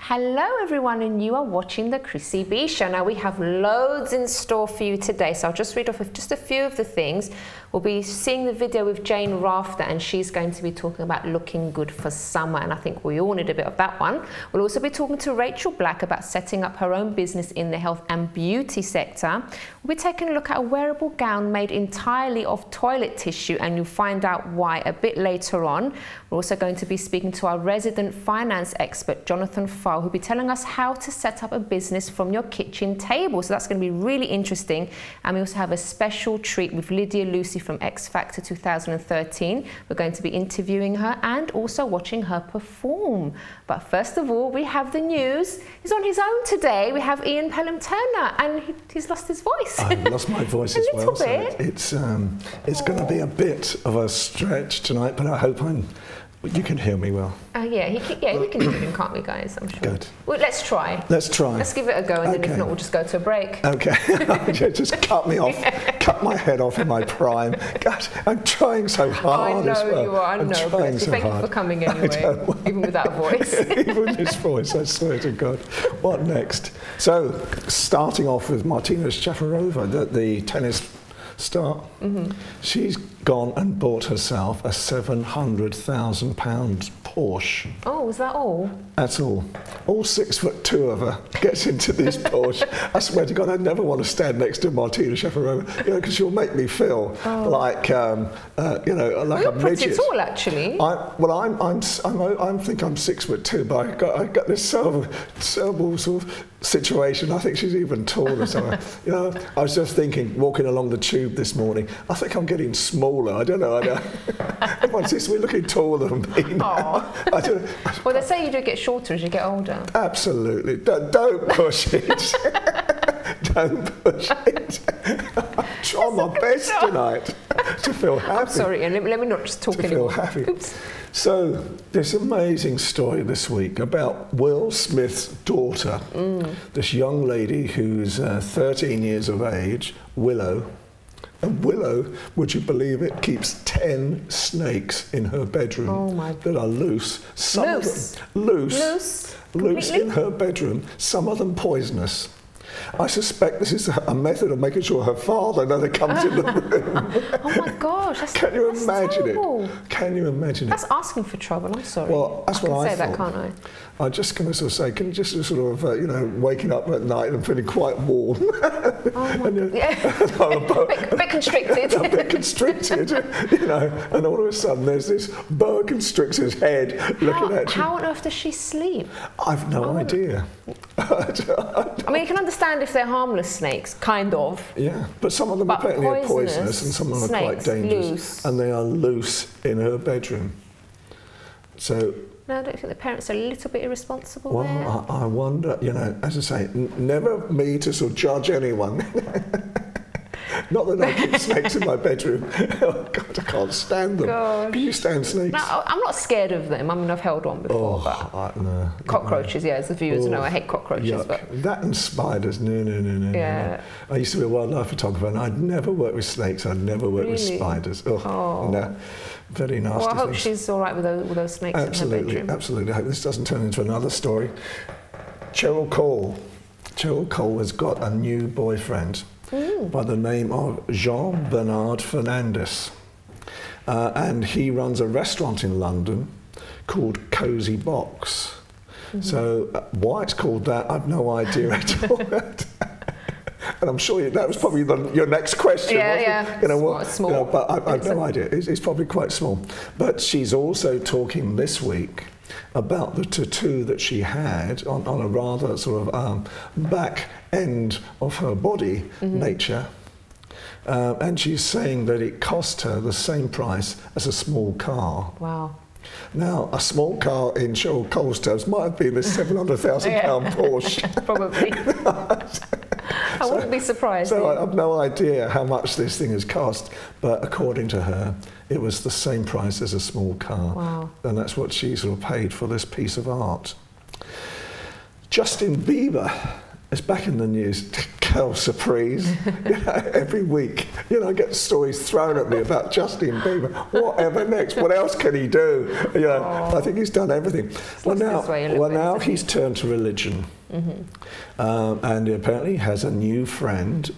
Hello everyone, and you are watching the Chrissy B Show. Now we have loads in store for you today, so I'll just read off just a few of the things. We'll be seeing the video with Jane Rafter, and she's going to be talking about looking good for summer, and I think we all need a bit of that one. We'll also be talking to Rachael Black about setting up her own business in the health and beauty sector. We'll be taking a look at a wearable gown made entirely of toilet tissue, and you'll find out why a bit later on. We're also going to be speaking to our resident finance expert, Jonathan Pfahl, who'll be telling us how to set up a business from your kitchen table. So that's going to be really interesting. And we also have a special treat with Lydia Lucy from XFactor 2013. We're going to be interviewing her and also watching her perform. But first of all, we have the news. He's on his own today. We have Pelham-Turner, and he's lost his voice. I've lost my voice as well. So it's going to be a bit of a stretch tonight, but I hope you can hear me well. Yeah, we can hear him, can't we, guys? I'm sure. Good. Well, let's try. Let's try. Let's give it a go, and then if not, we'll just go to a break. Okay. Just cut me off. Cut my head off in my prime. God, I'm trying so hard as well. I know you are. I know. But thank you for coming anyway, even without a voice. Even with this voice, I swear to God. What next? So, starting off with Martina Sharapova, the tennis star. She's gone and bought herself a £700,000 Porsche. Oh, was that all? That's all. All 6'2" of her gets into this Porsche. I swear to God, I never want to stand next to Martina Sharapova, because she'll make me feel like, like a midget. You're pretty tall, actually. I think I'm 6'2", but I got this terrible sort of situation. I think she's even taller. So I was just thinking, walking along the tube this morning, I think I'm getting smaller. I don't know. Everyone seems to be looking taller than me now. Well, they say you do get shorter as you get older. Absolutely. Don't push it. Don't push it. I'm trying my best tonight to feel happy. I'm sorry, and let me not just talk anymore. Feel happy. Oops. So, this amazing story this week about Will Smith's daughter, this young lady who's 13 years of age, Willow. And Willow, would you believe it, keeps 10 snakes in her bedroom that are loose. Some of them loose in her bedroom, some of them poisonous. I suspect this is a method of making sure her father never comes in the room. Oh my gosh, that's Can you imagine terrible. it? Can you imagine it? That's asking for trouble, I'm sorry. Well, that's what I thought. That, can't I? I'm just going to sort of say, can you just sort of, waking up at night and feeling quite warm? A bit constricted. A bit constricted, and all of a sudden there's this boa constrictor's head looking at you. How on earth does she sleep? I've no idea. I mean, you can understand if they're harmless snakes, kind of. Yeah, but some of them apparently are poisonous and some of them are quite dangerous. And they are loose in her bedroom. So... No, I don't think the parents are a little bit irresponsible well, there. I wonder, as I say, never me to sort of judge anyone. Not that I keep snakes in my bedroom. Oh God, I can't stand them. Gosh. Can you stand snakes? No, I'm not scared of them. I mean, I've held one before, no. Cockroaches, as the viewers know, I hate cockroaches. But that and spiders, no. Yeah. I used to be a wildlife photographer, and I'd never worked with snakes. I'd never worked with spiders. No. Very nasty. Well, I hope she's all right with those snakes in her bedroom. Absolutely. I hope this doesn't turn into another story. Cheryl Cole has got a new boyfriend by the name of Jean-Bernard Fernandez. And he runs a restaurant in London called Cosy Box. So why it's called that, I've no idea at all. And I'm sure that was probably your next question. Small. But I've no idea. It's probably quite small. But she's also talking this week about the tattoo that she had on a rather sort of back end of her body, nature. And she's saying that it cost her the same price as a small car. Wow. Now, a small car in Cheryl Cole's terms might have been a £700,000 Porsche. Probably. I wouldn't be surprised. So I have no idea how much this thing has cost, but according to her, it was the same price as a small car. Wow. And that's what she sort of paid for this piece of art. Justin Bieber is back in the news. Raquel surprise. Every week, I get stories thrown at me about Justin Bieber. Whatever next? What else can he do? I think he's done everything. Well, now he's turned to religion, and he apparently has a new friend,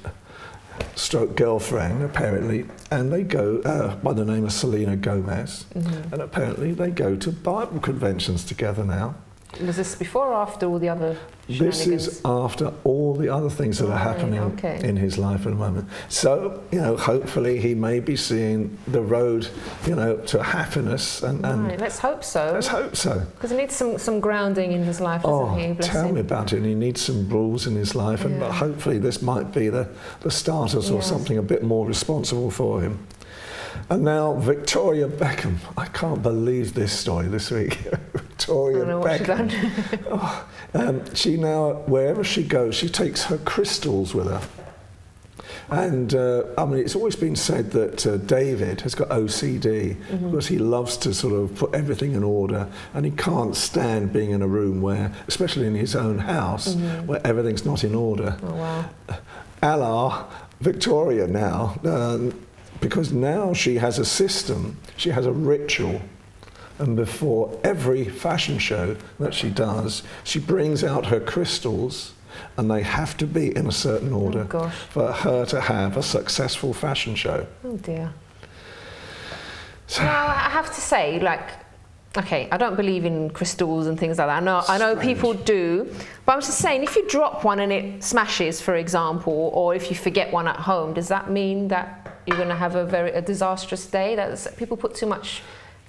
stroke girlfriend, apparently, and they go by the name of Selena Gomez, and apparently they go to Bible conventions together now. Was this before or after all the other shenanigans? This is after all the other things that are happening in his life at the moment. So, hopefully he may be seeing the road, to happiness. And let's hope so. Let's hope so. Because he needs some grounding in his life, doesn't he? Bless tell him. me about it. And he needs some rules in his life, and hopefully this might be the starters or something a bit more responsible for him. And now Victoria Beckham. I can't believe this story this week. Victoria Beckham. She now, wherever she goes, she takes her crystals with her. And it's always been said that David has got OCD because he loves to sort of put everything in order, and he can't stand being in a room where, especially in his own house, where everything's not in order. Oh, wow. Allah, Victoria now, because now she has a system, she has a ritual, and before every fashion show that she does, she brings out her crystals, and they have to be in a certain order for her to have a successful fashion show. Oh dear. So, now, I have to say, okay, I don't believe in crystals and things like that. I know people do, but I'm just saying, if you drop one and it smashes, for example, or if you forget one at home, does that mean that you're going to have a disastrous day? People put too much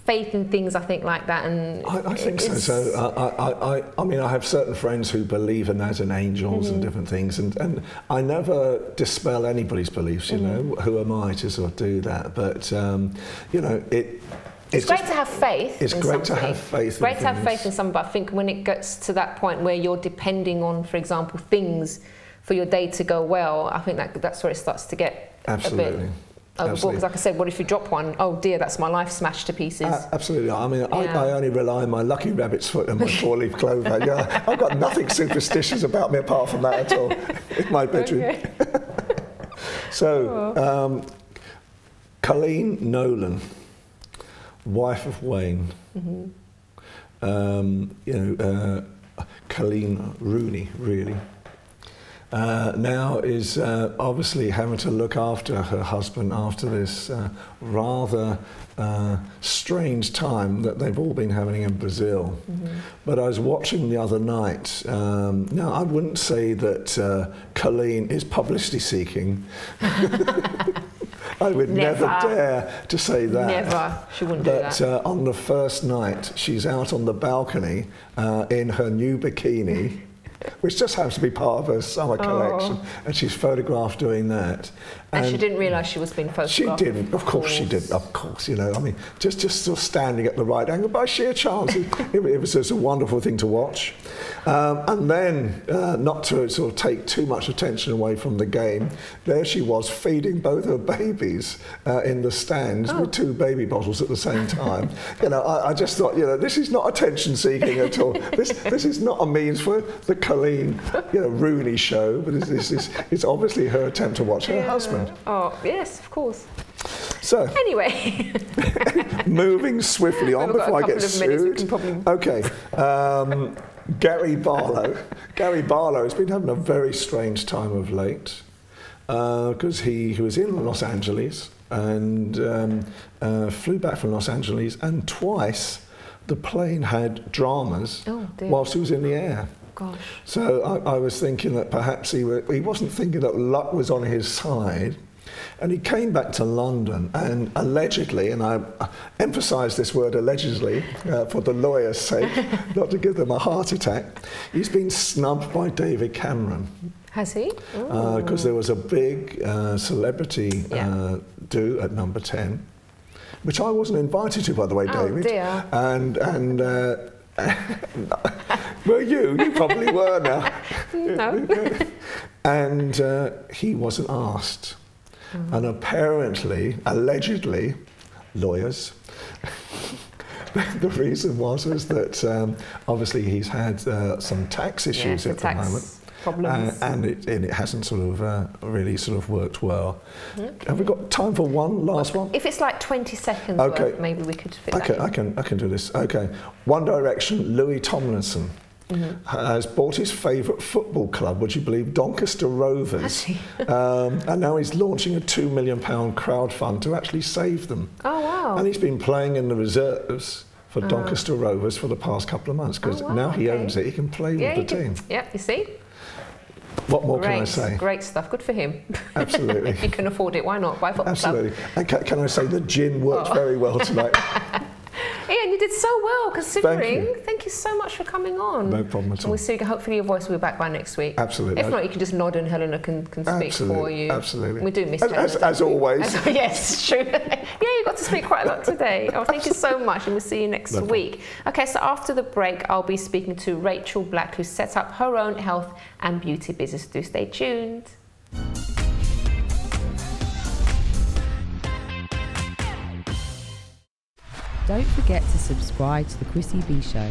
faith in things, I think, like that. And I think so. So I have certain friends who believe in that and angels and different things, and I never dispel anybody's beliefs. Who am I to sort of do that? But it's great to have faith. It's great to have faith. It's great to have faith in something, but I think when it gets to that point where you're depending on, for example, things for your day to go well, I think that's where it starts to get absolutely. Because like I said, what if you drop one? Oh dear, that's my life smashed to pieces. Absolutely. I mean, I only rely on my lucky rabbit's foot and my four-leaf clover. I've got nothing superstitious about me apart from that at all in my bedroom. Okay. So, Colleen Nolan, wife of Wayne, Colleen Rooney, really. Now is obviously having to look after her husband after this rather strange time that they've all been having in Brazil. But I was watching the other night. Now, I wouldn't say that Colleen is publicity seeking. I would never dare to say that. Never. She wouldn't do that. But on the first night, she's out on the balcony in her new bikini, which just happens to be part of her summer collection, and she's photographed doing that. And she didn't realise she was being photographed. She didn't, of course she didn't, of course, I mean, just sort of standing at the right angle by sheer chance. It was just a wonderful thing to watch. And then, not to sort of take too much attention away from the game, there she was feeding both her babies in the stands with two baby bottles at the same time. I just thought, this is not attention seeking at all. This is not a means for the Colleen, Rooney show, but it's obviously her attempt to watch her husband. Oh, yes, of course. So, anyway, moving swiftly on before I get sued. Okay, Gary Barlow. Gary Barlow has been having a very strange time of late because he was in Los Angeles and flew back from Los Angeles, and twice the plane had dramas whilst he was in the air. Gosh. So I was thinking that perhaps he wasn't thinking that luck was on his side, and he came back to London and allegedly, and I emphasise this word allegedly for the lawyer's sake, not to give them a heart attack, he's been snubbed by David Cameron. Has he? Because there was a big celebrity do at number 10, which I wasn't invited to, by the way, David. Oh dear. And well, you probably were now. No. And he wasn't asked. And apparently, allegedly, lawyers, the reason was that obviously he's had some tax issues at the moment. problems. And it hasn't sort of really sort of worked well. Okay. Have we got time for one last one? If it's like 20 seconds worth, maybe we could fit that in. I can do this. Okay. One Direction, Louis Tomlinson has bought his favourite football club, would you believe, Doncaster Rovers. And now he's launching a £2 million crowdfund to actually save them. Oh, wow. And he's been playing in the reserves for Doncaster Rovers for the past couple of months, because now he owns it, he can play with the team. Yeah, you see? What more can I say? Great stuff, good for him. Absolutely. If you can afford it, why not? Buy a football club. Absolutely. And can I say the gin worked very well tonight. Ian, you did so well considering. Thank you so much for coming on. No problem at all. And we'll see, hopefully your voice will be back by next week. Absolutely. If not, you can just nod and Helena can speak for you. Absolutely. We do miss Helena. As always. Yes, true. Yeah, you got to speak quite a lot today. Oh, thank you so much, and we'll see you next week. Okay, so after the break, I'll be speaking to Rachael Black, who set up her own health and beauty business. Do stay tuned. Don't forget to subscribe to the Chrissy B Show,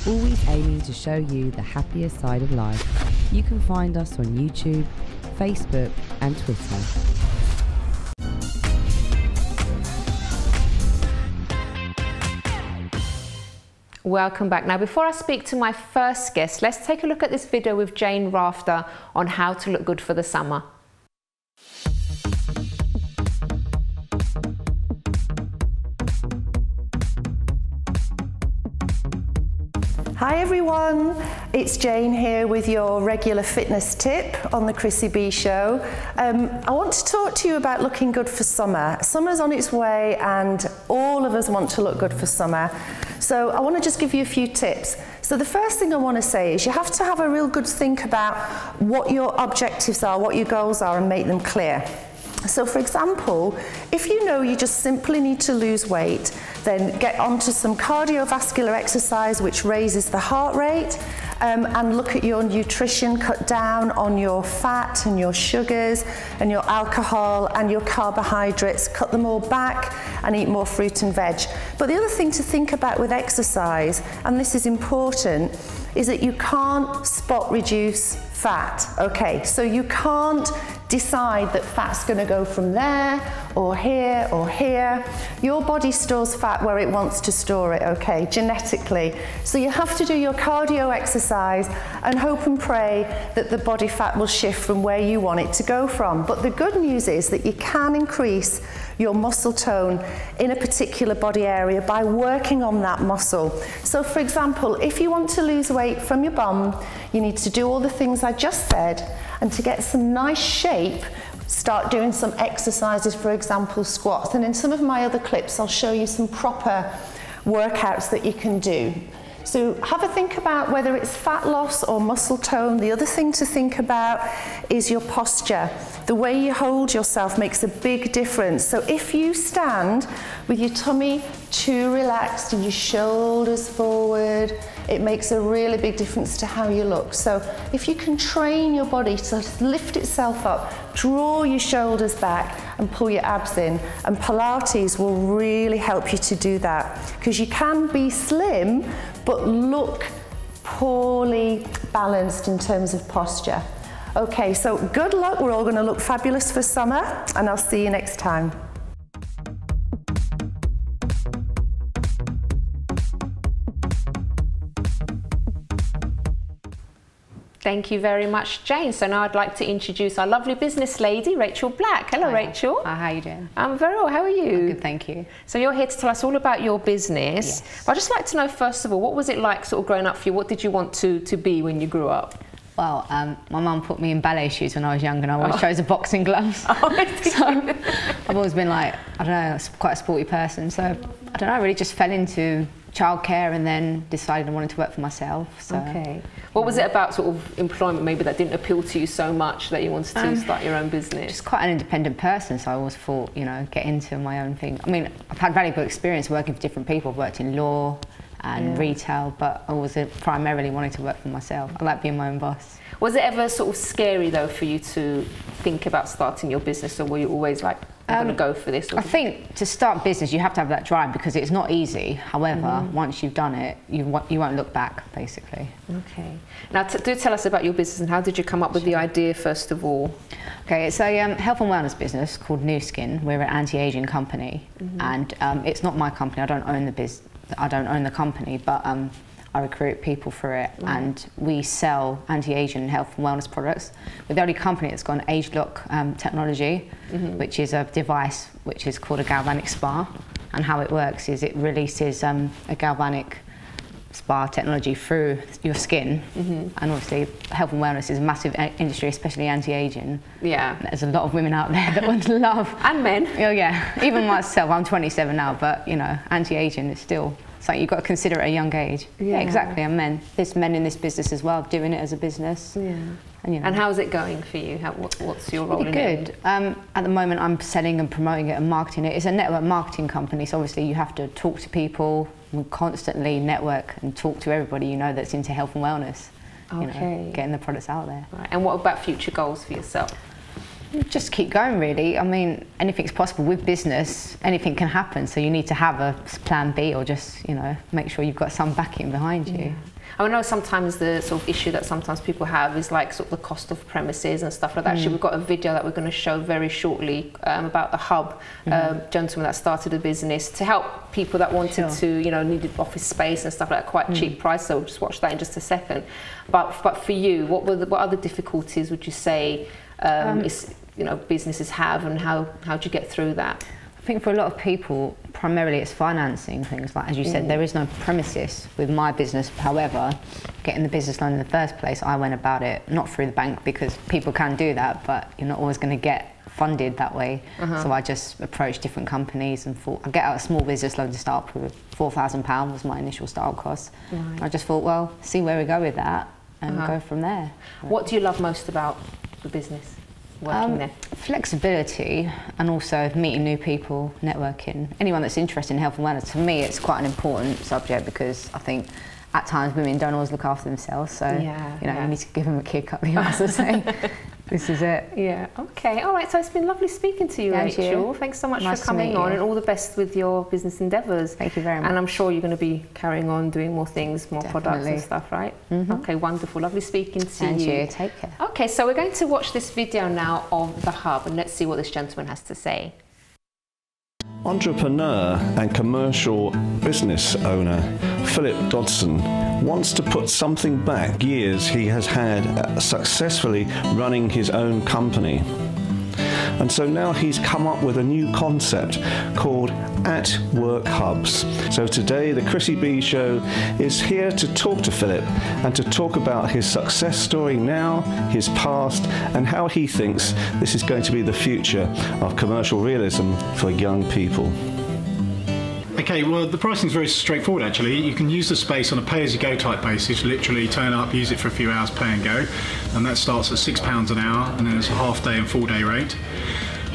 always aiming to show you the happier side of life. You can find us on YouTube, Facebook and Twitter. Welcome back. Now, before I speak to my first guest, let's take a look at this video with Jane Rafter on how to look good for the summer. Hi everyone, it's Jane here with your regular fitness tip on the Chrissy B Show. I want to talk to you about looking good for summer. Summer's on its way and all of us want to look good for summer. So I want to just give you a few tips. So the first thing I want to say is you have to have a real good think about what your objectives are, what your goals are, and make them clear. So for example, if you know you just simply need to lose weight, then get onto some cardiovascular exercise which raises the heart rate, and look at your nutrition, cut down on your fat and your sugars and your alcohol and your carbohydrates, cut them all back and eat more fruit and veg. But the other thing to think about with exercise, and this is important, is that you can't spot reduce fat. Okay, so you can't decide that fat's going to go from there or here or here. Your body stores fat where it wants to store it, okay, genetically. So you have to do your cardio exercise and hope and pray that the body fat will shift from where you want it to go from. But the good news is that you can increase your muscle tone in a particular body area by working on that muscle. So for example, if you want to lose weight from your bum, you need to do all the things I just said, and to get some nice shape, start doing some exercises, for example, squats. And in some of my other clips, I'll show you some proper workouts that you can do. So have a think about whether it's fat loss or muscle tone. The other thing to think about is your posture. The way you hold yourself makes a big difference. So if you stand with your tummy too relaxed and your shoulders forward, it makes a really big difference to how you look. So if you can train your body to lift itself up, draw your shoulders back and pull your abs in, and Pilates will really help you to do that, because you can be slim but look poorly balanced in terms of posture. Okay, so good luck. We're all going to look fabulous for summer, and I'll see you next time. Thank you very much, Jane. So now I'd like to introduce our lovely business lady, Rachael Black. Hello, Hi. Rachael. Hi, how are you doing? I'm very well. How are you? I'm good, thank you. So you're here to tell us all about your business. Yes. But I'd just like to know, first of all, what was it like sort of growing up for you? What did you want to be when you grew up? Well, my mum put me in ballet shoes when I was young, and I always chose the boxing gloves. So I've always been like, I don't know, quite a sporty person. So I don't know, I really just fell into childcare and then decided I wanted to work for myself. So, okay. What was it about sort of employment maybe that didn't appeal to you so much that you wanted to start your own business? Just quite an independent person, so I always thought, you know, get into my own thing. I mean, I've had valuable experience working for different people. I've worked in law and retail, but I was primarily wanting to work for myself. I like being my own boss. Was it ever sort of scary though for you to think about starting your business, or were you always like I'm going to go for this? I think to start business, you have to have that drive because it's not easy. However, once you've done it, you won't look back, basically. Okay. Now, do tell us about your business and how did you come up with the idea, first of all? Okay, it's a health and wellness business called New Skin. We're an anti-aging company, and it's not my company. I don't own the company, but I recruit people for it, and we sell anti-aging health and wellness products. We're the only company that's got an age lock technology, which is a device which is called a galvanic spa. And how it works is it releases a galvanic spa technology through your skin. And obviously health and wellness is a massive industry, especially anti-aging. Yeah. There's a lot of women out there that want to love. And men. Oh yeah, even myself, I'm 27 now, but you know, anti-aging is still something you've got to consider at a young age. Yeah, exactly, and men. There's men in this business as well, doing it as a business. Yeah. And, you know, and how's it going for you? What's your role in it? Good. At the moment, I'm selling and promoting it and marketing it. It's a network marketing company, so obviously you have to talk to people, we constantly network and talk to everybody you know that's into health and wellness. Okay. You know, getting the products out there. Right. And what about future goals for yourself? Just keep going, really. I mean, anything's possible with business. Anything can happen, so you need to have a plan B, or just, you know, make sure you've got some backing behind you. Yeah. I know sometimes the sort of issue that sometimes people have is like sort of the cost of premises and stuff like that. Actually, we've got a video that we're going to show very shortly about the Hub, gentleman that started a business to help people that wanted to, you know, needed office space and stuff like that, quite cheap price. So we'll just watch that in just a second. But for you, what other difficulties would you say businesses have, and how do you get through that? I think for a lot of people, primarily it's financing things. Like, as you said, there is no premises with my business. However, getting the business loan in the first place, I went about it not through the bank, because people can do that, but you're not always going to get funded that way. So I just approached different companies and thought, I'll get out a small business loan to start with. £4,000 was my initial start cost. Right. I just thought, well, see where we go with that and go from there. What do you love most about the business? Working there? Flexibility, and also meeting new people, networking. Anyone that's interested in health and wellness, for me it's quite an important subject, because I think at times women don't always look after themselves, so you need to give them a kick up the arse and say, this is it. Yeah, okay, all right, so it's been lovely speaking to you, Rachel. Thanks so much for coming on, and all the best with your business endeavours. Thank you very much. And I'm sure you're going to be carrying on doing more things, more products and stuff, right? Okay, wonderful, lovely speaking to you. Take care. Okay, so we're going to watch this video now of the Hub, and let's see what this gentleman has to say. Entrepreneur and commercial business owner Philip Dodson wants to put something back. Years he has had successfully running his own company. And so now he's come up with a new concept called At Work Hubs. So today the Chrissy B Show is here to talk to Philip and to talk about his success story now, his past, and how he thinks this is going to be the future of commercial realism for young people. Okay, well, the pricing is very straightforward, actually. You can use the space on a pay-as-you-go type basis, literally turn up, use it for a few hours, pay and go, and that starts at £6 an hour, and then it's a half-day and full-day rate.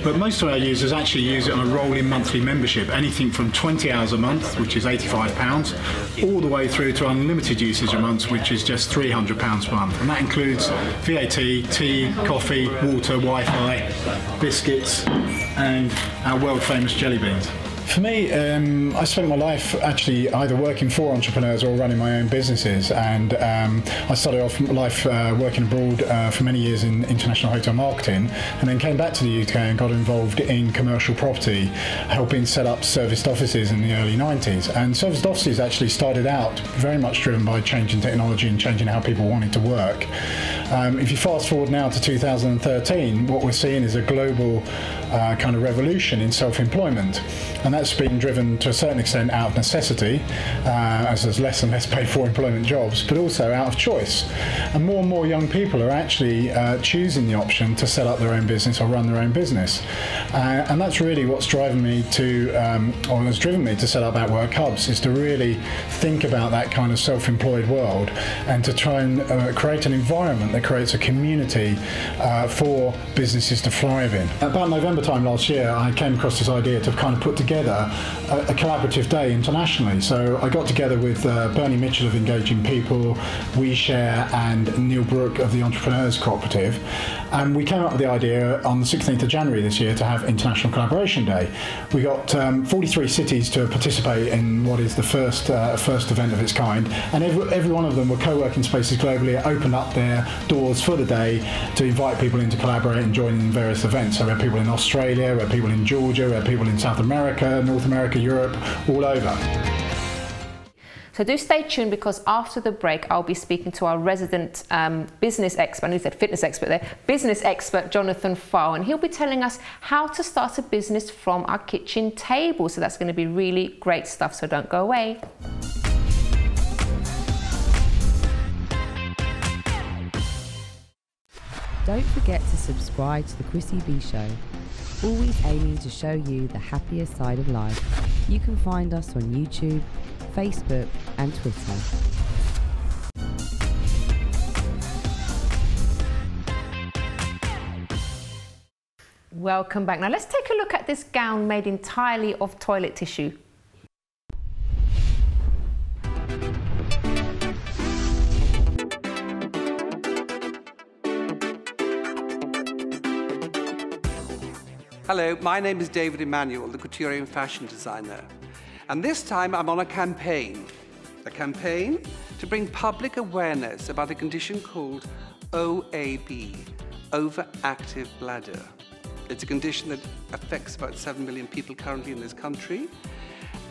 But most of our users actually use it on a rolling monthly membership, anything from 20 hours a month, which is £85, all the way through to unlimited usage a month, which is just £300 per month. And that includes VAT, tea, coffee, water, Wi-Fi, biscuits, and our world-famous jelly beans. For me, I spent my life actually either working for entrepreneurs or running my own businesses, and I started off life working abroad for many years in international hotel marketing, and then came back to the UK and got involved in commercial property, helping set up serviced offices in the early 90s. And serviced offices actually started out very much driven by changing technology and changing how people wanted to work. If you fast forward now to 2013, what we're seeing is a global kind of revolution in self-employment, and that's been driven to a certain extent out of necessity, as there's less and less paid for employment jobs, but also out of choice. And more young people are actually choosing the option to set up their own business or run their own business. And that's really what's driving me to, or has driven me to set up At Work Hubs, is to really think about that kind of self-employed world and to try and create an environment that creates a community for businesses to thrive in. About November time last year, I came across this idea to kind of put together together a collaborative day internationally. So I got together with Bernie Mitchell of Engaging People, WeShare, and Neil Brooke of the Entrepreneurs Cooperative, and we came up with the idea on the 16th of January this year to have International Collaboration Day. We got 43 cities to participate in what is the first event of its kind, and every one of them were co-working spaces globally. It opened up their doors for the day to invite people in to collaborate and join in various events. So we had people in Australia, we had people in Georgia, we had people in South America, North America, Europe, all over. So do stay tuned, because after the break I'll be speaking to our resident business expert, I said fitness expert there, business expert Jonathan Pfahl, and he'll be telling us how to start a business from our kitchen table. So that's going to be really great stuff, so don't go away. Don't forget to subscribe to the Chrissy B Show, always aiming to show you the happier side of life. You can find us on YouTube, Facebook and Twitter. Welcome back. Now let's take a look at this gown made entirely of toilet tissue. Hello, my name is David Emanuel, the couturier and fashion designer. And this time I'm on a campaign to bring public awareness about a condition called OAB, overactive bladder. It's a condition that affects about 7 million people currently in this country.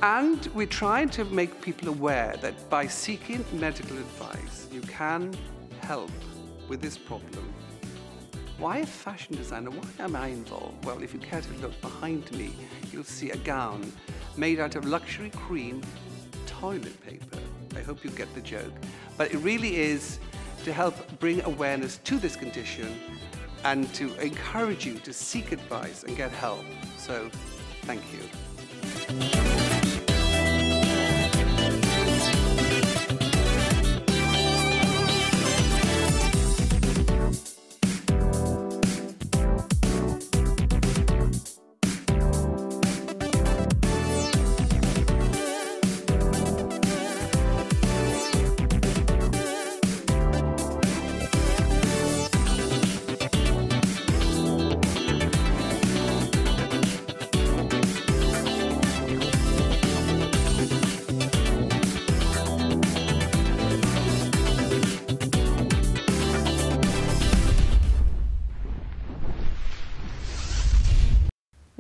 And we're trying to make people aware that by seeking medical advice, you can help with this problem. Why a fashion designer? Why am I involved? Well, if you care to look behind me, you'll see a gown made out of luxury cream toilet paper. I hope you get the joke. But it really is to help bring awareness to this condition and to encourage you to seek advice and get help. So, thank you.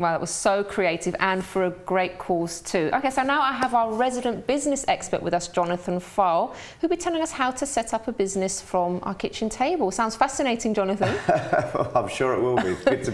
Wow, that was so creative and for a great cause too. Okay, so now I have our resident business expert with us, Jonathan Pfahl, who'll be telling us how to set up a business from our kitchen table. Sounds fascinating, Jonathan. I'm sure it will be. Good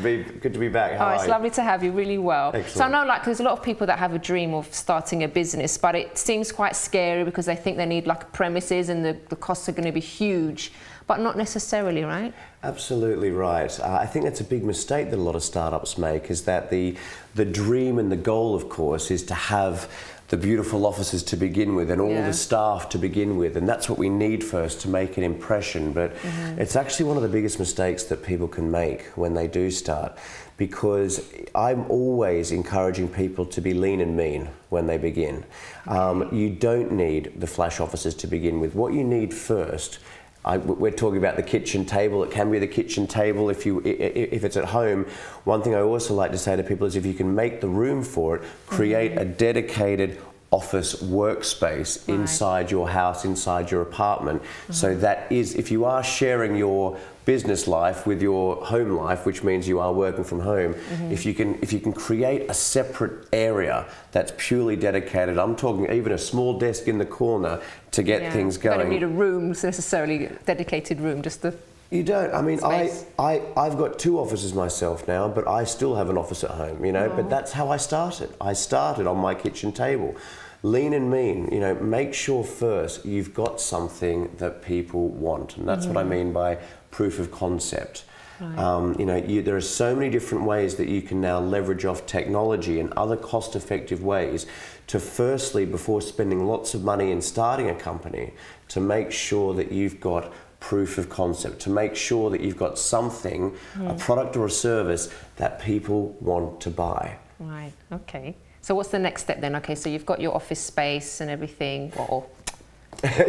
to be back. How are you? It's lovely to have you, really well. Excellent. So I know there's a lot of people that have a dream of starting a business, but it seems quite scary because they think they need premises and the costs are going to be huge. But not necessarily, right? Absolutely right. I think that's a big mistake that a lot of startups make, is that the dream and the goal, of course, is to have the beautiful offices to begin with and all the staff to begin with, and that's what we need first to make an impression. But it's actually one of the biggest mistakes that people can make when they do start, because I'm always encouraging people to be lean and mean when they begin. You don't need the flash offices to begin with. What you need first, we're talking about the kitchen table. It can be the kitchen table if it's at home. One thing I also like to say to people is, if you can make the room for it, create a dedicated office workspace inside your house, inside your apartment. So that is, if you are sharing your business life with your home life, which means you are working from home, if you can create a separate area that's purely dedicated, I'm talking even a small desk in the corner to get things going. You don't need a room, necessarily dedicated room, just the You don't. I mean, space. I've got 2 offices myself now, but I still have an office at home, you know. But that's how I started. I started on my kitchen table. Lean and mean, you know, make sure first you've got something that people want. And that's what I mean by proof of concept. Right. You know, there are so many different ways that you can now leverage off technology and other cost-effective ways to, firstly, before spending lots of money in starting a company, to make sure that you've got proof of concept, to make sure that you've got something, a product or a service that people want to buy. Right, okay. So what's the next step then? Okay, so you've got your office space and everything, or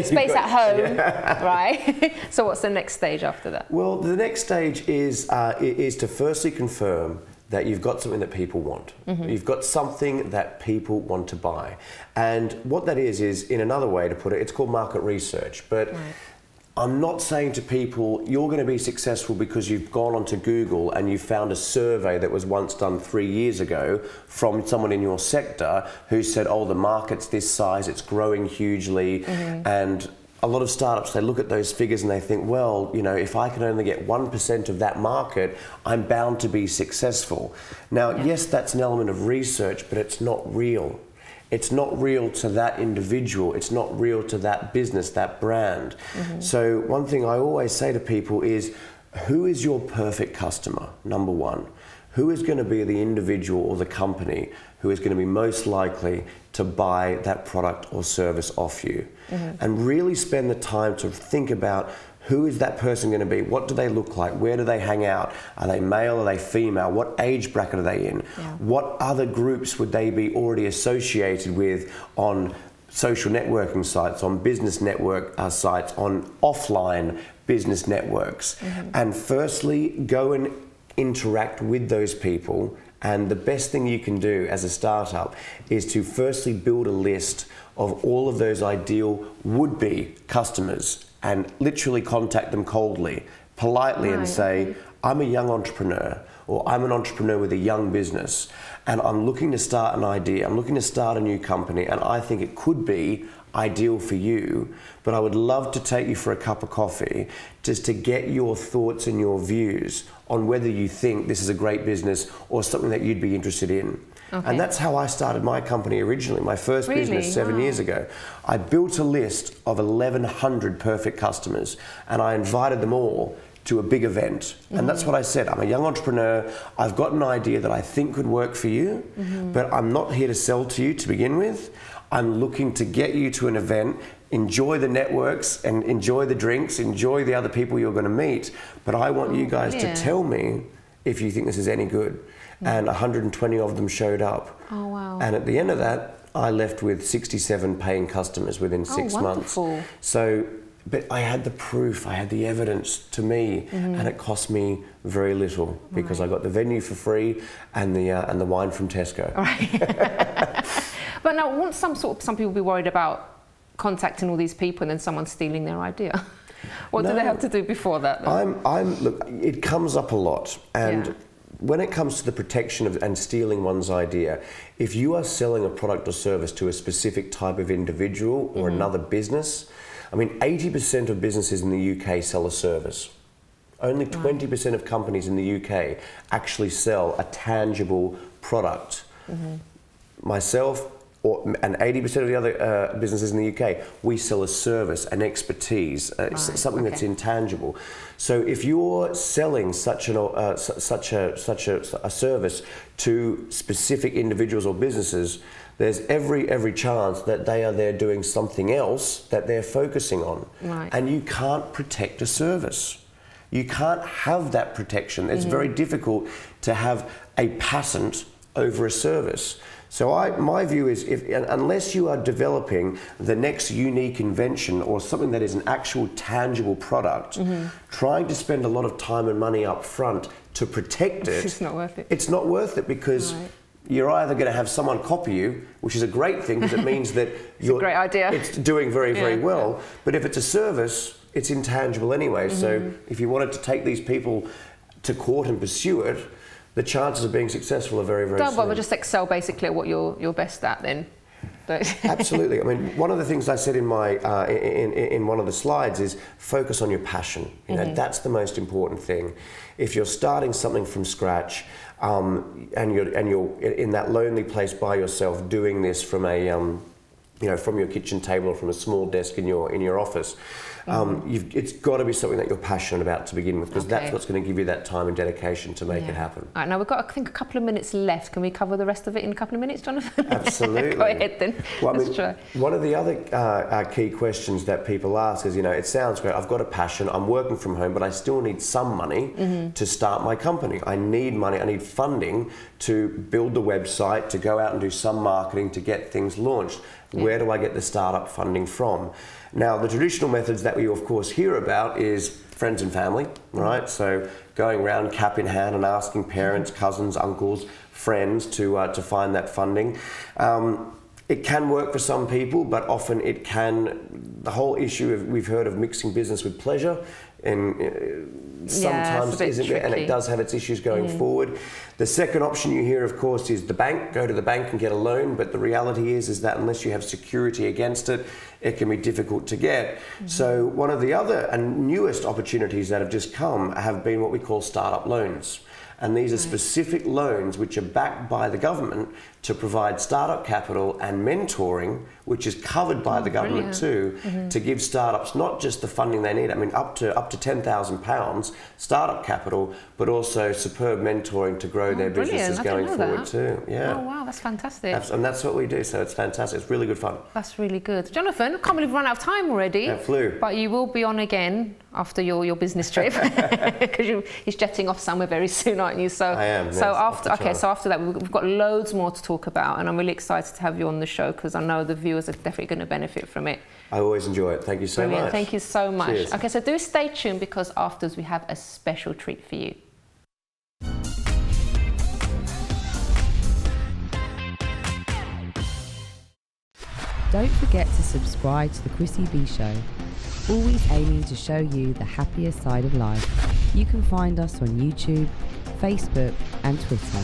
space at home, right? So what's the next stage after that? Well, the next stage is to firstly confirm that you've got something that people want. You've got something that people want to buy. And what that is in another way to put it, it's called market research. But I'm not saying to people, you're going to be successful because you've gone onto Google and you found a survey that was once done 3 years ago from someone in your sector who said, oh, the market's this size, it's growing hugely. And a lot of startups, they look at those figures and they think, well, you know, if I can only get 1% of that market, I'm bound to be successful. Now, yes, that's an element of research, but it's not real. It's not real to that individual. It's not real to that business, that brand. So one thing I always say to people is, who is your perfect customer, number one? Who is going to be the individual or the company who is going to be most likely to buy that product or service off you? And really spend the time to think about, who is that person going to be? What do they look like? Where do they hang out? Are they male? Are they female? What age bracket are they in? What other groups would they be already associated with on social networking sites, on business network sites, on offline business networks? And firstly, go and interact with those people. And the best thing you can do as a startup is to firstly build a list of all of those ideal would-be customers and literally contact them coldly, politely, and say, I'm a young entrepreneur, or I'm an entrepreneur with a young business, and I'm looking to start an idea, I'm looking to start a new company, and I think it could be ideal for you, but I would love to take you for a cup of coffee just to get your thoughts and your views on whether you think this is a great business or something that you'd be interested in. And that's how I started my company originally, my first business 7 years ago. I built a list of 1,100 perfect customers and I invited them all to a big event. And that's what I said, I'm a young entrepreneur, I've got an idea that I think could work for you, but I'm not here to sell to you to begin with. I'm looking to get you to an event, enjoy the networks and enjoy the drinks, enjoy the other people you're going to meet, but I want you guys to tell me if you think this is any good. And 120 of them showed up. Oh, wow. And at the end of that, I left with 67 paying customers within 6 months. So, but I had the proof, I had the evidence to me, and it cost me very little because I got the venue for free and the wine from Tesco. But now, won't some people be worried about contacting all these people and then someone stealing their idea? What do they have to do before that? Look, it comes up a lot, and when it comes to the protection of and stealing one's idea, if you are selling a product or service to a specific type of individual or another business, I mean, 80% of businesses in the UK sell a service. Only 20% of companies in the UK actually sell a tangible product. Myself, and 80% of the other businesses in the UK, we sell a service, an expertise, something that's intangible. So if you're selling such a service to specific individuals or businesses, there's every chance that they are there doing something else that they're focusing on. And you can't protect a service. You can't have that protection. It's very difficult to have a patent over a service. So my view is, unless you are developing the next unique invention or something that is an actual tangible product, trying to spend a lot of time and money up front to protect it, it's not worth it. It's not worth it because you're either going to have someone copy you, which is a great thing because it means that it's a great idea. It's doing very well. But if it's a service, it's intangible anyway. So if you wanted to take these people to court and pursue it, the chances of being successful are very Don't bother, slim. just excel basically at what you're best at then. Absolutely. I mean, one of the things I said in my in one of the slides is focus on your passion. You know, that's the most important thing. If you're starting something from scratch, and you're in that lonely place by yourself doing this from a you know, from your kitchen table or from a small desk in your office. It's got to be something that you're passionate about to begin with, because that's what's going to give you that time and dedication to make it happen. All right, now we've got, I think, a couple of minutes left. Can we cover the rest of it in a couple of minutes, Jonathan? Absolutely. Go ahead then. Well, Let's try. One of the other key questions that people ask is, you know, it sounds great, I've got a passion, I'm working from home, but I still need some money to start my company. I need money, I need funding to build the website, to go out and do some marketing, to get things launched. Where do I get the startup funding from? Now, the traditional methods that we of course hear about is friends and family, right? So going around cap in hand and asking parents, cousins, uncles, friends to find that funding. It can work for some people, but often it can, the whole issue we've heard of mixing business with pleasure, and sometimes isn't it, and it does have its issues going forward. The second option you hear, of course, is the bank. Go to the bank and get a loan, but the reality is that unless you have security against it, it can be difficult to get. So one of the other and newest opportunities that have just come have been what we call startup loans. And these are specific loans which are backed by the government to provide startup capital and mentoring, which is covered by the government too, to give startups not just the funding they need, I mean up to £10,000 startup capital, but also superb mentoring to grow their businesses going forward too. Yeah. Oh wow, that's fantastic. And that's what we do, so it's fantastic. It's really good fun. That's really good. Jonathan, I can't believe we've run out of time already. It flew. But you will be on again after your business trip, because he's jetting off somewhere very soon, aren't you? So I am. So yes, after that, we've got loads more to talk about, and I'm really excited to have you on the show because I know the viewers are definitely going to benefit from it. I always enjoy it. Thank you so much. Thank you so much. Cheers. Okay, so do stay tuned because afterwards we have a special treat for you. Don't forget to subscribe to the Chrissy B Show, always aiming to show you the happier side of life. You can find us on YouTube, Facebook and Twitter.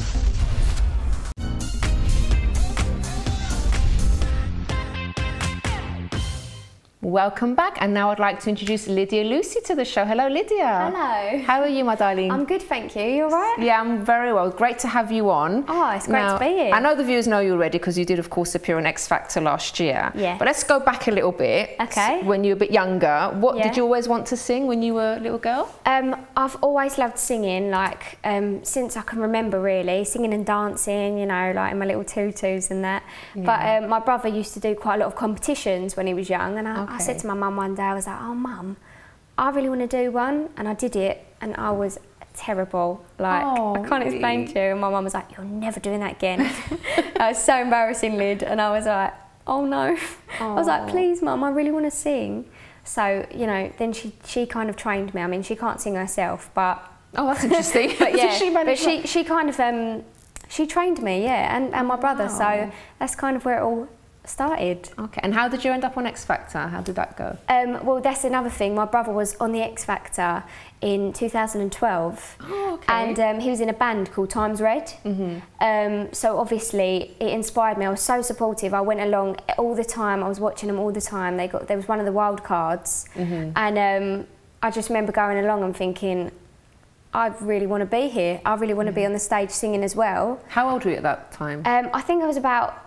Welcome back, and now I'd like to introduce Lydia Lucy to the show. Hello, Lydia. Hello. How are you, my darling? I'm good, thank you. You all right? Yeah, I'm very well. Great to have you on. Oh, it's great to be here. I know the viewers know you already because you did, of course, appear on XFactor last year. Yeah. But let's go back a little bit. Okay. When you were a bit younger, what did you always want to sing when you were a little girl? I've always loved singing, like since I can remember, really, singing and dancing. You know, like in my little tutus and that. Yeah. But my brother used to do quite a lot of competitions when he was young, and I said to my mum one day, I was like, oh mum, I really want to do one, and I did it, and I was terrible. Like, I can't explain to you. And my mum was like, you're never doing that again. That was so embarrassing, Lyd. And I was like, oh no. I was like, please mum, I really want to sing. So, you know, then she kind of trained me. I mean, she can't sing herself, but... Oh, that's interesting. But yeah, she kind of, she trained me, yeah, and my brother. So that's kind of where it all started. Okay, and how did you end up on XFactor? How did that go? Well, that's another thing. My brother was on the XFactor in 2012, and he was in a band called Times Red. So obviously it inspired me. I was so supportive. I went along all the time. I was watching them all the time. There was one of the wild cards, and I just remember going along and thinking, I really want to be here. I really want to be on the stage singing as well. How old were you at that time? I think I was about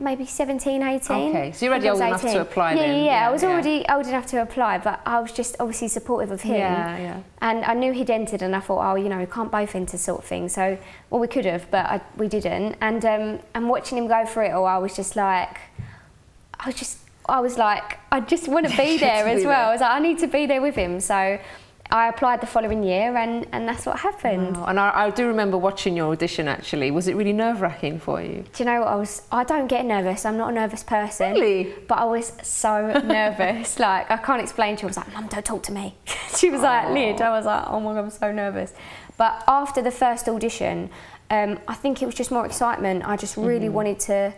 maybe 17, 18. Okay, so you're already old enough to apply then? Yeah, I was already old enough to apply, but I was just obviously supportive of him. Yeah. And I knew he'd entered, and I thought, oh, you know, we can't both enter sort of thing. So, well, we could have, but we didn't. And watching him go through it all, I was just like, I just want to be there as well. I was like, I need to be there with him. So I applied the following year, and that's what happened. Wow. And I do remember watching your audition, actually. Was it really nerve-wracking for you? Do you know what, I don't get nervous. I'm not a nervous person. Really? But I was so nervous. Like, I can't explain to her. I was like, Mum, don't talk to me. She was like, Lyd. I was like, oh my God, I'm so nervous. But after the first audition, I think it was just more excitement. I just really wanted to...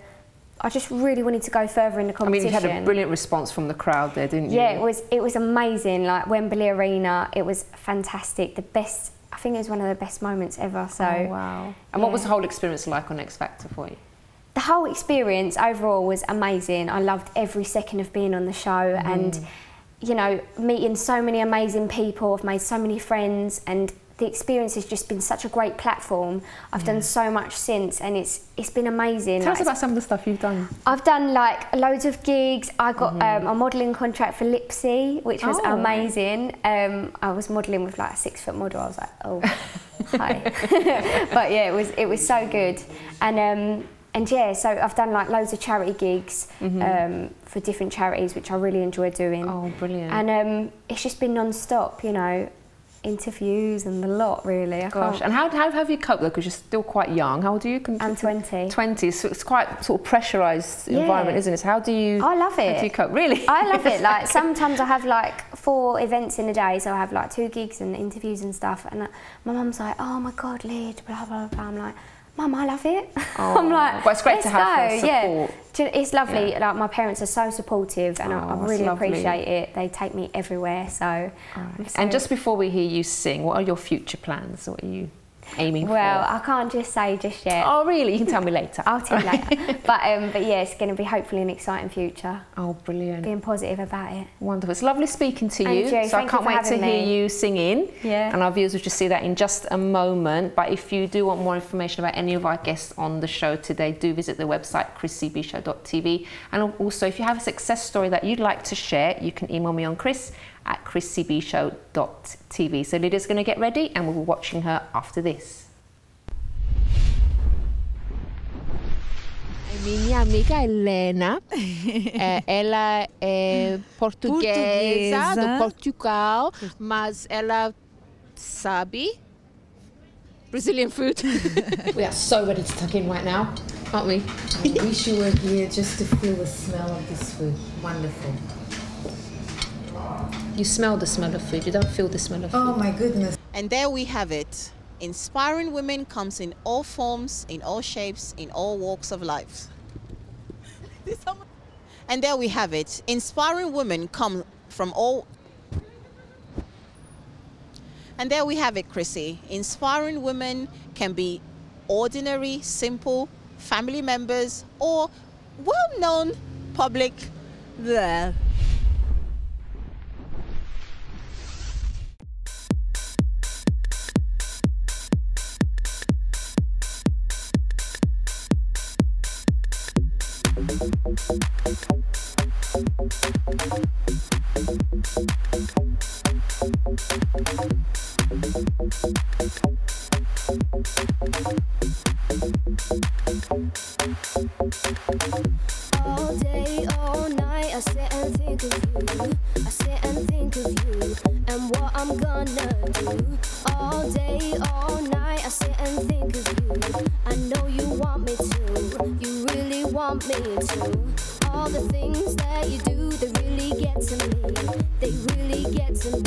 I just really wanted to go further in the competition. I mean, you had a brilliant response from the crowd there, didn't you? Yeah, it was amazing. Like Wembley Arena, it was fantastic. I think it was one of the best moments ever. So, oh, wow. And what was the whole experience like on XFactor for you? The whole experience overall was amazing. I loved every second of being on the show, and, you know, meeting so many amazing people. I've made so many friends, and the experience has just been such a great platform. I've done so much since, and it's been amazing. Tell us about some of the stuff you've done. I've done like loads of gigs. I got a modelling contract for Lipsy, which was amazing. I was modelling with like a 6-foot model. I was like, oh, hi. But yeah, it was so good. And yeah, so I've done like loads of charity gigs for different charities, which I really enjoy doing. Oh, brilliant. And it's just been non-stop, you know, interviews and the lot, really. Gosh, and how have you coped though, because you're still quite young? How old are you? I'm 20. 20, so it's quite sort of pressurised environment, isn't it? So how do you... I love it. How do you cope? Really? I love it. Like, sometimes I have like 4 events in a day, so I have like 2 gigs and interviews and stuff, and my mum's like, oh my God, Lyd, blah, blah, blah. I'm like, Mum, I love it. Oh, I'm like, but it's great to have support. Yeah, it's lovely. Like, my parents are so supportive, and I really appreciate it. They take me everywhere. So, and just before we hear you sing, what are your future plans? What are you aiming for? Well, I can't just say just yet. Oh, really? You can tell me later. I'll tell you later. But yeah, it's going to be hopefully an exciting future. Oh, brilliant. Being positive about it. Wonderful. It's lovely speaking to you. So I can't wait to hear you singing. Yeah. And our viewers will just see that in just a moment. But if you do want more information about any of our guests on the show today, do visit the website chrissybshow.tv. And also, if you have a success story that you'd like to share, you can email me on chris@chrissybshow.tv. So Lydia's going to get ready, and we'll be watching her after this. Minha amiga Helena, ela é portuguesa do Portugal, mas ela sabe Brazilian food. We are so ready to tuck in right now, aren't we? I wish you were here just to feel the smell of this food. Wonderful. You smell the smell of food, you don't feel the smell of food. Oh my goodness. And there we have it. Inspiring women comes in all forms, in all shapes, in all walks of life. And there we have it. Inspiring women come from all... And there we have it, Chrissy. Inspiring women can be ordinary, simple, family members, or well-known public... Bleh. All day, all night, I sit and think of you. I sit and think of you and what I'm gonna do. All day, all night, I sit and think of you. I know you want me to, you really want me to. All the things that you do, they really get to me. They really get to me.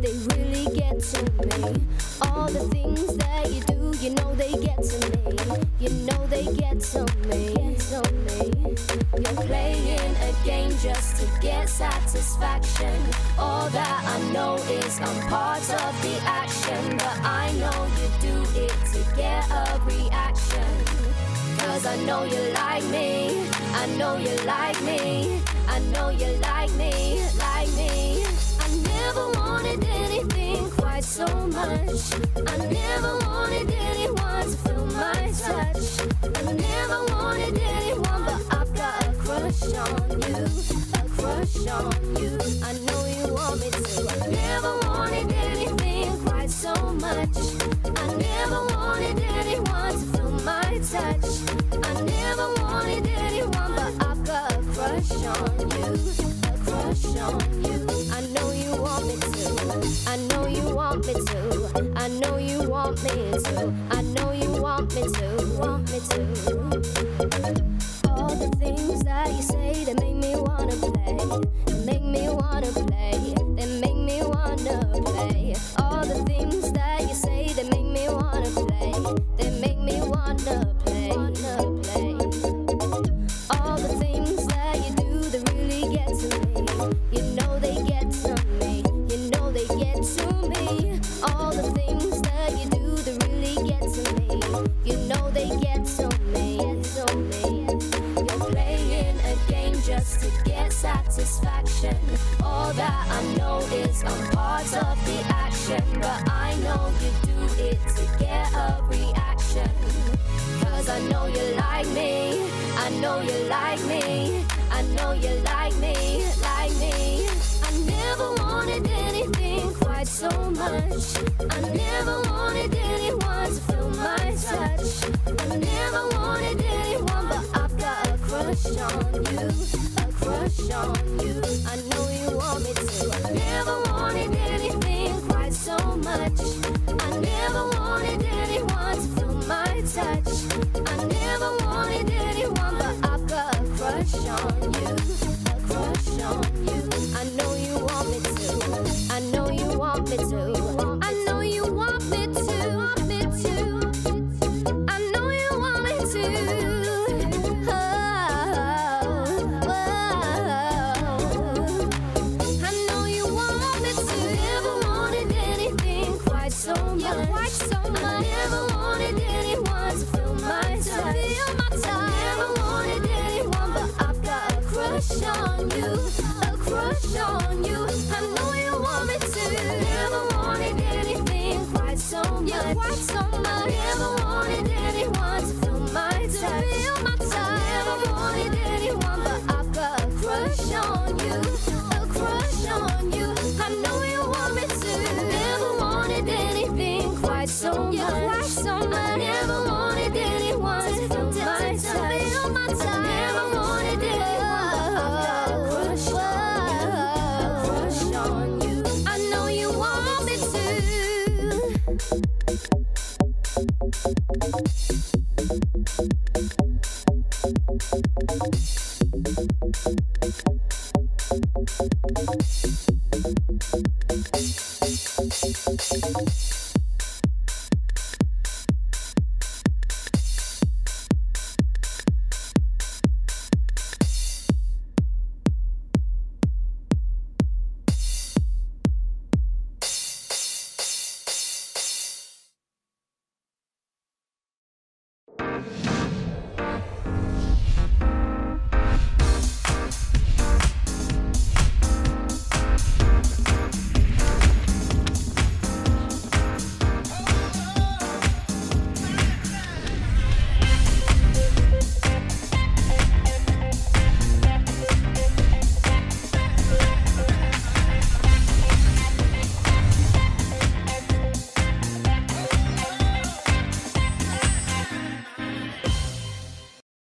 They really get to me. All the things that you do, you know they get to me. You know they get to me. You're playing a game just to get satisfaction. All that I know is I'm part of the action, but I know you do it to get a reaction. Cause I know you like me, I know you like me, I know you like me, like me. I never wanted anything quite so much. I never wanted anyone to feel my touch. I never wanted anyone, but I've got a crush on you, a crush on you. I know you want me to. I never wanted anything quite so much. I never wanted anyone to feel my touch. I never wanted anyone, but I've got a crush on you, a crush on you. I know you want me to. I know you want me to. I know you want me to. I know you want me to. Want me to. All the things that you say that make me wanna play. They make me wanna play. They make me wanna play. All the things that you say that make me wanna play. They make me wanna play. Wanna play. All the things that you do that really get to me. You know they get to me. You know they get to me. All the things that you do that really get to me. You know they get to me. Get to me. reaction. All that I know is I'm part of the action, but I know you do it to get a reaction. Cause I know you like me, I know you like me, I know you like me, like me. I never wanted anything quite so much. I never wanted anyone to feel my touch. I never wanted anyone, but I've got a crush on you, a crush on you. I know you want me to. I never wanted anything quite so much. I never wanted anyone to feel my touch. I never wanted anyone, but I've got a crush on you, a crush on you. I know you want me to. I know you want me to. I know you want me to. I know you want me to. Oh, oh. I know you want me to. Never wanted anything quite so much. Yeah, quite so much. I never wanted anyone to feel my touch. Never wanted anyone, but I've got a crush on you, a crush on you. I know you want me to. Never wanted anything quite so much. Yeah, quite so much. Never wanted anyone to feel my touch. Never wanted anyone, but I've got a crush on you, a crush on you. I know you want me to. Never wanted anything quite so much. Yeah, quite so much. I never wanted anyone to feel my touch. Never wanted anyone, but I've got a crush on you, a crush on you. I know you want me to.